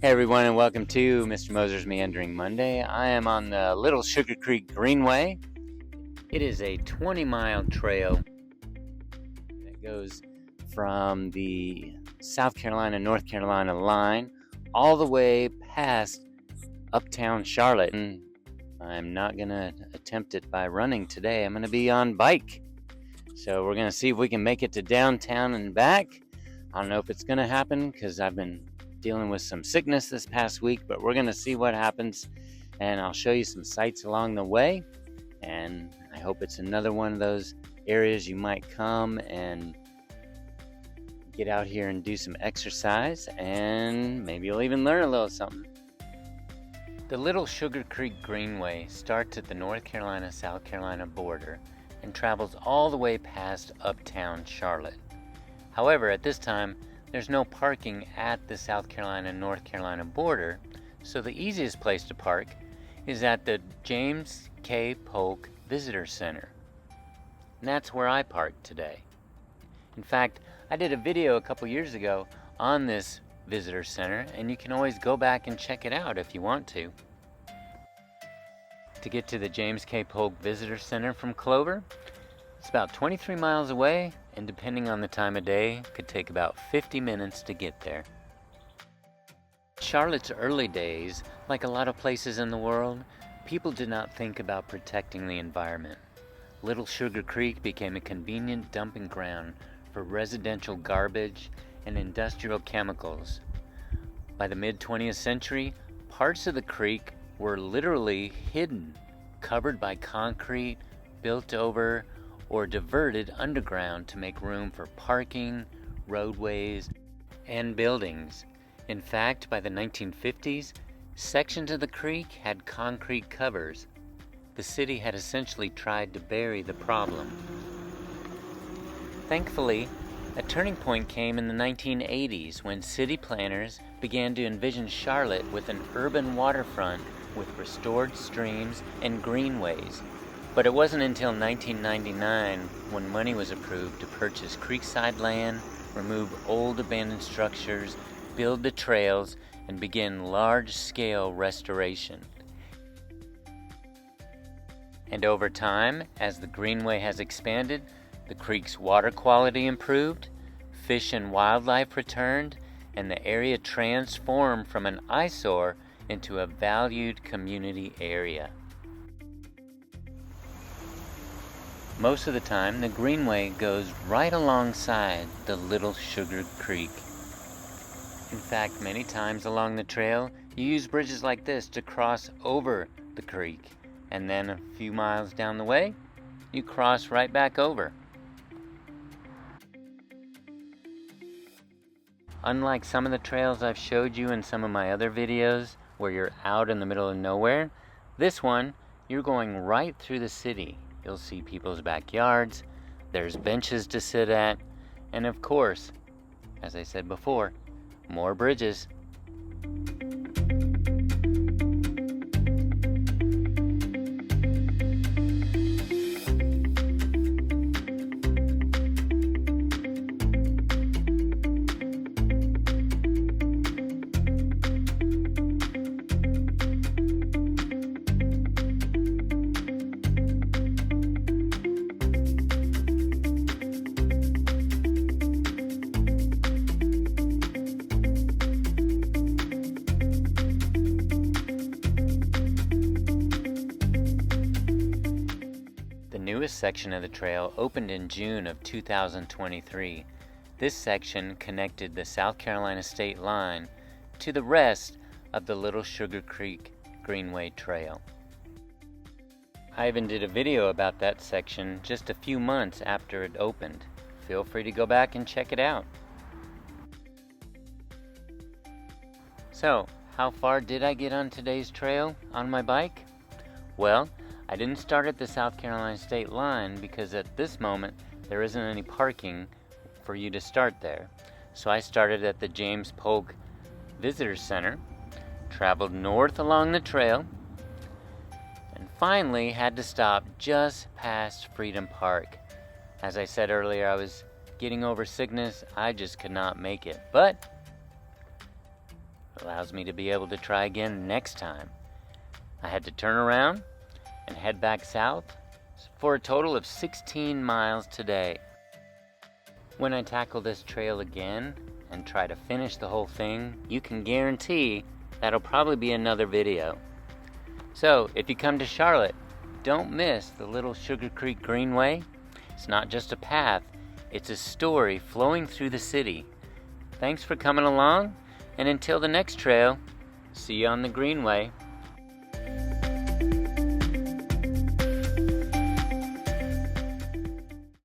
Hey everyone, and welcome to Mr. Moser's Meandering Monday. I am on the Little Sugar Creek Greenway. It is a 20-mile trail that goes from the South Carolina-North Carolina line all the way past uptown Charlotte. And I'm not going to attempt it by running today. I'm going to be on bike. So we're going to see if we can make it to downtown and back. I don't know if it's going to happen because I've been dealing with some sickness this past week, but we're going to see what happens, and I'll show you some sights along the way, and I hope it's another one of those areas you might come and get out here and do some exercise, and maybe you'll even learn a little something. The Little Sugar Creek Greenway starts at the North Carolina-South Carolina border and travels all the way past uptown Charlotte. However, at this time, there's no parking at the South Carolina-North Carolina border, so the easiest place to park is at the James K. Polk Visitor Center. And that's where I parked today. In fact, I did a video a couple years ago on this visitor center, and you can always go back and check it out if you want to. To get to the James K. Polk Visitor Center from Clover, it's about 23 miles away, and depending on the time of day, could take about 50 minutes to get there. Charlotte's early days, like a lot of places in the world, people did not think about protecting the environment. Little Sugar Creek became a convenient dumping ground for residential garbage and industrial chemicals. By the mid-20th century, parts of the creek were literally hidden, covered by concrete, built over, or diverted underground to make room for parking, roadways, and buildings. In fact, by the 1950s, sections of the creek had concrete covers. The city had essentially tried to bury the problem. Thankfully, a turning point came in the 1980s when city planners began to envision Charlotte with an urban waterfront with restored streams and greenways. But it wasn't until 1999 when money was approved to purchase creekside land, remove old abandoned structures, build the trails, and begin large-scale restoration. And over time, as the Greenway has expanded, the creek's water quality improved, fish and wildlife returned, and the area transformed from an eyesore into a valued community area. Most of the time, the Greenway goes right alongside the Little Sugar Creek. In fact, many times along the trail, you use bridges like this to cross over the creek, and then a few miles down the way, you cross right back over. Unlike some of the trails I've showed you in some of my other videos, where you're out in the middle of nowhere, this one, you're going right through the city. You'll see people's backyards, there's benches to sit at, and of course, as I said before, more bridges. The newest section of the trail opened in June of 2023. This section connected the South Carolina state line to the rest of the Little Sugar Creek Greenway Trail. I even did a video about that section just a few months after it opened. Feel free to go back and check it out. So, how far did I get on today's trail on my bike? Well, I didn't start at the South Carolina state line because at this moment there isn't any parking for you to start there. So I started at the James Polk Visitor Center, traveled north along the trail, and finally had to stop just past Freedom Park. As I said earlier, I was getting over sickness. I just could not make it. But It allows me to be able to try again next time. I had to turn around and head back south for a total of 16 miles today. When I tackle this trail again and try to finish the whole thing, you can guarantee that'll probably be another video. So, if you come to Charlotte, don't miss the Little Sugar Creek Greenway. It's not just a path, it's a story flowing through the city. Thanks for coming along, and until the next trail, see you on the Greenway.